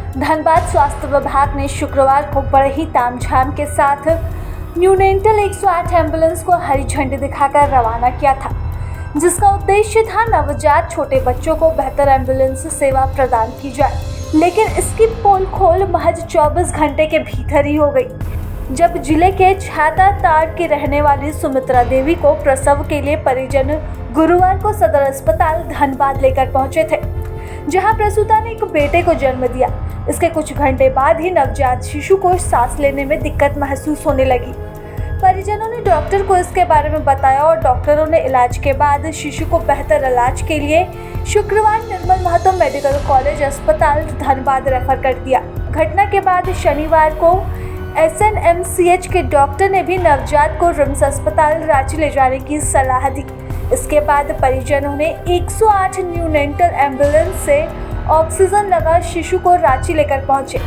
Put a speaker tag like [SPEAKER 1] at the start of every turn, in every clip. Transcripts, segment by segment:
[SPEAKER 1] धनबाद स्वास्थ्य विभाग ने शुक्रवार को बड़े ही तामझाम के साथ न्यूनेंटल 108 एम्बुलेंस को हरी झंडी दिखाकर रवाना किया था, जिसका उद्देश्य था नवजात छोटे बच्चों को बेहतर एम्बुलेंस सेवा प्रदान की जाए। लेकिन इसकी पोल खोल महज 24 घंटे के भीतर ही हो गई, जब जिले के छाता ताड़ की रहने वाली सुमित्रा देवी को प्रसव के लिए परिजन गुरुवार को सदर अस्पताल धनबाद लेकर पहुंचे थे, जहां प्रसूता ने एक बेटे को जन्म दिया। इसके कुछ घंटे बाद ही नवजात शिशु को सांस लेने में दिक्कत महसूस होने लगी। परिजनों ने डॉक्टर को इसके बारे में बताया और डॉक्टरों ने इलाज के बाद शिशु को बेहतर इलाज के लिए शुक्रवार निर्मल महतो मेडिकल कॉलेज अस्पताल धनबाद रेफर कर दिया। घटना के बाद शनिवार को SNMCH के डॉक्टर ने भी नवजात को रिम्स अस्पताल रांची ले जाने की सलाह दी। इसके बाद परिजनों ने 108 न्यूनेंटल एम्बुलेंस से ऑक्सीजन लगा शिशु को रांची लेकर पहुंचे।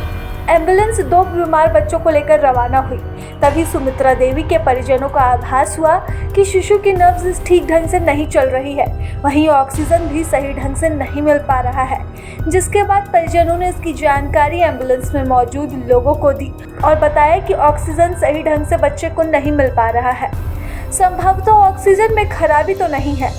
[SPEAKER 1] एम्बुलेंस 2 बीमार बच्चों को लेकर रवाना हुई। तभी सुमित्रा देवी के परिजनों को आभास हुआ कि शिशु की नब्ज ठीक ढंग से नहीं चल रही है, वहीं ऑक्सीजन भी सही ढंग से नहीं मिल पा रहा है, जिसके बाद परिजनों ने इसकी जानकारी एम्बुलेंस में मौजूद लोगों को दी और बताया कि ऑक्सीजन सही ढंग से बच्चे को नहीं मिल पा रहा है। संभवतः ऑक्सीजन में खराबी तो नहीं है,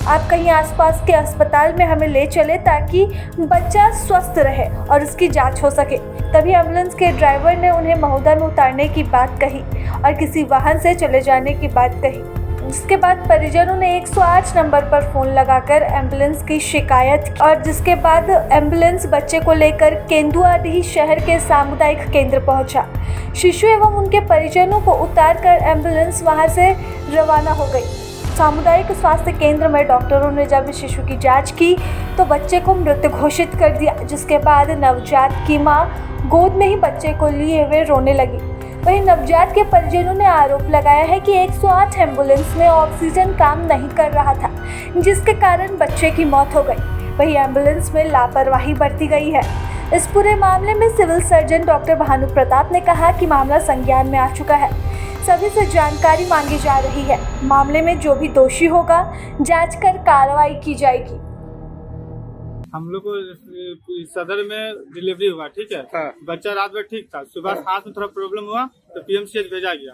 [SPEAKER 1] आप कहीं आसपास के अस्पताल में हमें ले चले ताकि बच्चा स्वस्थ रहे और उसकी जांच हो सके। तभी एम्बुलेंस के ड्राइवर ने उन्हें महोदा में उतारने की बात कही और किसी वाहन से चले जाने की बात कही, जिसके बाद परिजनों ने 108 नंबर पर फोन लगाकर एम्बुलेंस की शिकायत की और जिसके बाद एम्बुलेंस बच्चे को लेकर केंदुआडीह शहर के सामुदायिक केंद्र पहुंचा। शिशु एवं उनके परिजनों को उतार कर एम्बुलेंस वहां से रवाना हो गई। सामुदायिक स्वास्थ्य केंद्र में डॉक्टरों ने जब शिशु की जांच की तो बच्चे को मृत घोषित कर दिया, जिसके बाद नवजात की मां गोद में ही बच्चे को लिए हुए रोने लगी। वहीं नवजात के परिजनों ने आरोप लगाया है कि 108 एम्बुलेंस में ऑक्सीजन काम नहीं कर रहा था, जिसके कारण बच्चे की मौत हो गई। वहीं एम्बुलेंस में लापरवाही बरती गई है। इस पूरे मामले में civil surgeon doctor Bhanu Pratap ने कहा कि मामला संज्ञान में आ चुका है, सभी से जानकारी मांगी जा रही है। मामले में जो भी दोषी होगा जांच कर कार्रवाई की जाएगी।
[SPEAKER 2] हम लोग को सदर में डिलीवरी हुआ, ठीक है।
[SPEAKER 3] हाँ।
[SPEAKER 2] बच्चा रात भर ठीक था, सुबह सांस में थोड़ा प्रॉब्लम हुआ तो PMCH भेजा गया।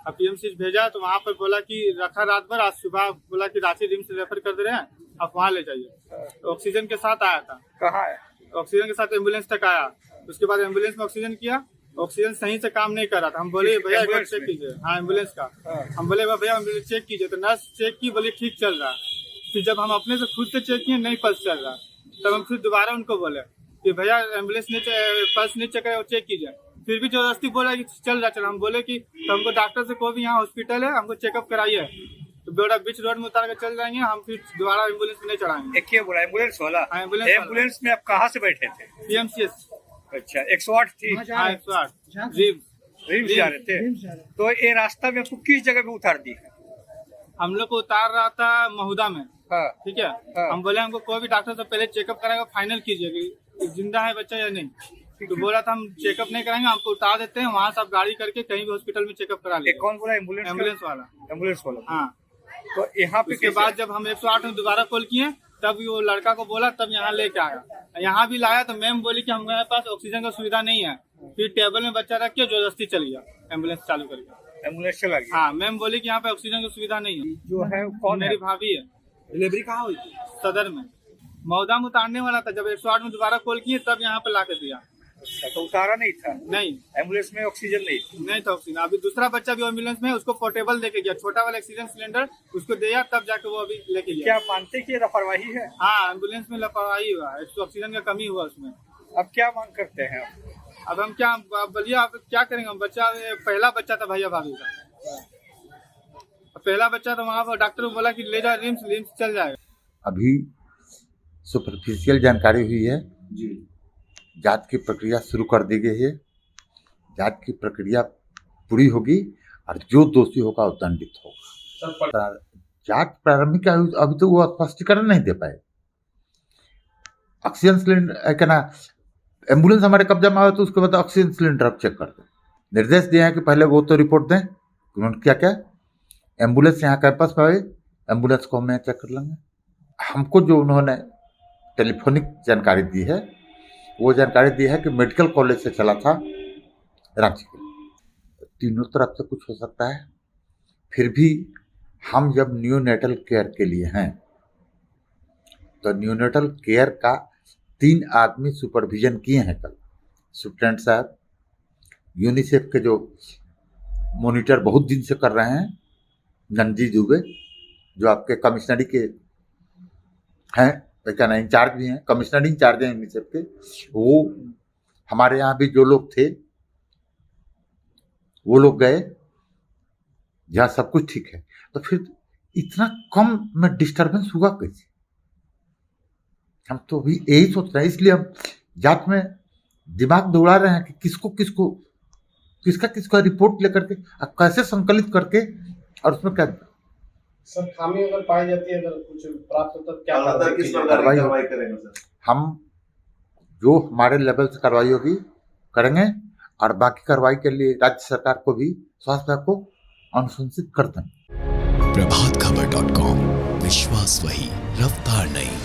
[SPEAKER 2] अब PMCH भेजा तो वहाँ पर बोला कि रखा रात भर, आज सुबह बोला कि रांची रिम्स रेफर कर दे रहे हैं, आप वहाँ ले जाइए। तो ऑक्सीजन के साथ आया था।
[SPEAKER 3] कहाँ है?
[SPEAKER 2] ऑक्सीजन के साथ एम्बुलेंस तक आया। उसके बाद एम्बुलेंस में ऑक्सीजन किया, ऑक्सीजन सही से काम नहीं कर रहा था। हम बोले भैया एक बार चेक कीजिए। हाँ, एम्बुलेंस का। हम बोले भैया एम्बुलेंस चेक कीजिए, तो नर्स चेक की, बोली ठीक चल रहा। फिर जब हम अपने से खुद से चेक किए नहीं पल्स चल रहा, तब हम फिर दोबारा उनको बोले कि भैया एम्बुलेंस ने पल्स नहीं चेक है, चेक कीजिए। फिर भी जबरदस्ती बोला कि चल रहा चल। हम बोले कि तो हमको डॉक्टर से कोई भी यहाँ हॉस्पिटल है, हमको चेकअप कराइए। तो बेटा बीच रोड में उतार कर चल जाएंगे, हम फिर दोबारा एम्बुलेंस में नहीं चढ़ाएंगे।
[SPEAKER 3] क्या बोला एम्बुलेंस वाला?
[SPEAKER 2] हाँ,
[SPEAKER 3] एम्बुलेंस में आप कहाँ से बैठे थे?
[SPEAKER 2] PMCH।
[SPEAKER 3] अच्छा, 108 थी।
[SPEAKER 2] हाँ, 108
[SPEAKER 3] रिम्स जा रहे थे। तो ये रास्ता में आपको किस जगह पे उतार दी?
[SPEAKER 2] हम लोग को उतार रहा था महुदा में।
[SPEAKER 3] हाँ।
[SPEAKER 2] ठीक है।
[SPEAKER 3] हाँ।
[SPEAKER 2] हम बोले हमको कोई भी डॉक्टर से पहले चेकअप कराएगा, फाइनल कीजिए कि जिंदा है बच्चा या नहीं। तो बोला था हम चेकअप नहीं कराएंगे, हमको उतार देते हैं, वहाँ से आप गाड़ी करके कहीं भी हॉस्पिटल में चेकअप करा लीजिए।
[SPEAKER 3] कौन बोला? एम्बुलेंस
[SPEAKER 2] वाला।
[SPEAKER 3] एम्बुलेंस वाला।
[SPEAKER 2] हाँ।
[SPEAKER 3] तो यहाँ पे
[SPEAKER 2] उसके बाद जब हम 108 में दोबारा कॉल किए, तब वो लड़का को बोला, तब यहाँ लेके आया। यहाँ भी लाया तो मैम बोली कि हमारे पास ऑक्सीजन का सुविधा नहीं है। फिर टेबल में बच्चा रख के जबरदस्ती चल गया, एम्बुलेंस चालू करके।
[SPEAKER 3] एम्बुलेंस चला गया।
[SPEAKER 2] हाँ, मैम बोली कि यहाँ पे ऑक्सीजन की सुविधा नहीं है।
[SPEAKER 3] जो है कौन?
[SPEAKER 2] मेरी भाभी है।
[SPEAKER 3] डिलीवरी कहाँ हुई?
[SPEAKER 2] सदर में। मौदा में उतारने वाला था, जब 108 में दोबारा कॉल किए तब यहाँ पे ला के दिया।
[SPEAKER 3] अच्छा, तो उतारा नहीं था?
[SPEAKER 2] नहीं,
[SPEAKER 3] एम्बुलेंस में ऑक्सीजन नहीं
[SPEAKER 2] था ऑक्सीजन। अभी दूसरा बच्चा भी एम्बुलेंस में, उसको पोर्टेबल देके गया, छोटा वाला ऑक्सीजन सिलेंडर उसको दिया, तब जाके वो अभी लेके गया।
[SPEAKER 3] क्या मानते कि ये लापरवाही है?
[SPEAKER 2] हाँ, एम्बुलेंस में लापरवाही हुआ, ऑक्सीजन का कमी हुआ उसमें।
[SPEAKER 3] अब क्या मांग करते हैं?
[SPEAKER 2] अब हम क्या बोलिए, आप क्या करेंगे? बच्चा पहला बच्चा था भैया भाभी का, पहला बच्चा था। वहाँ पर डॉक्टर ने बोला कि ले जाओ रिम्स चल जाएगा।
[SPEAKER 4] अभी सुपरफिशियल जानकारी हुई है जी। जांच की प्रक्रिया शुरू कर दी गई है। जांच की प्रक्रिया पूरी होगी और जो दोषी होगा वो दंडित होगा। जांच प्रारंभिक अभी तो वो स्पष्टीकरण नहीं दे पाए। ऑक्सीजन सिलेंडर क्या ना, एम्बुलेंस हमारे कब्जा में आए तो उसके बाद ऑक्सीजन सिलेंडर आप चेक कर दें। निर्देश दिए हैं कि पहले वो तो रिपोर्ट दें उन्होंने क्या क्या। एम्बुलेंस यहाँ कैंपस में आई, एम्बुलेंस को हम यहाँ चेक कर लेंगे। हमको जो उन्होंने टेलीफोनिक जानकारी दी है वो जानकारी दी है कि मेडिकल कॉलेज से चला था रांची के लिए। तीनों तरफ से कुछ हो सकता है, फिर भी हम जब न्यूनेटल केयर के लिए हैं तो न्यूनेटल केयर का 3 आदमी सुपरविजन किए हैं कल। सुप्रेंट साहब, यूनिसेफ के जो मॉनिटर बहुत दिन से कर रहे हैं, नंजी दुबे, जो आपके कमिश्नरी के हैं, क्या ना इंचार्ज भी हैं, कमिश्नर इंचार्ज हैं यूनिसेफ के, वो हमारे यहाँ भी जो लोग थे वो लोग गए जहाँ सब कुछ ठीक है। तो फिर इतना कम में डिस्टरबेंस हुआ कैसे? हम तो भी यही सोच रहे हैं, इसलिए हम जांच में दिमाग दौड़ा रहे हैं कि किसका रिपोर्ट लेकर के कैसे संकलित करके और उसमें क्या
[SPEAKER 5] सर खामी अगर पाई जाती है, अगर कुछ प्राप्त होता है, क्या
[SPEAKER 6] किस प्रकार की कार्रवाई करेंगे सर?
[SPEAKER 4] हम जो हमारे लेवल से कार्रवाई होगी करेंगे, और बाकी कार्रवाई के लिए राज्य सरकार को भी, स्वास्थ्य विभाग को अनुशंसित करते हैं।
[SPEAKER 7] प्रभातखबर.com, विश्वास वही, रफ्तार नहीं।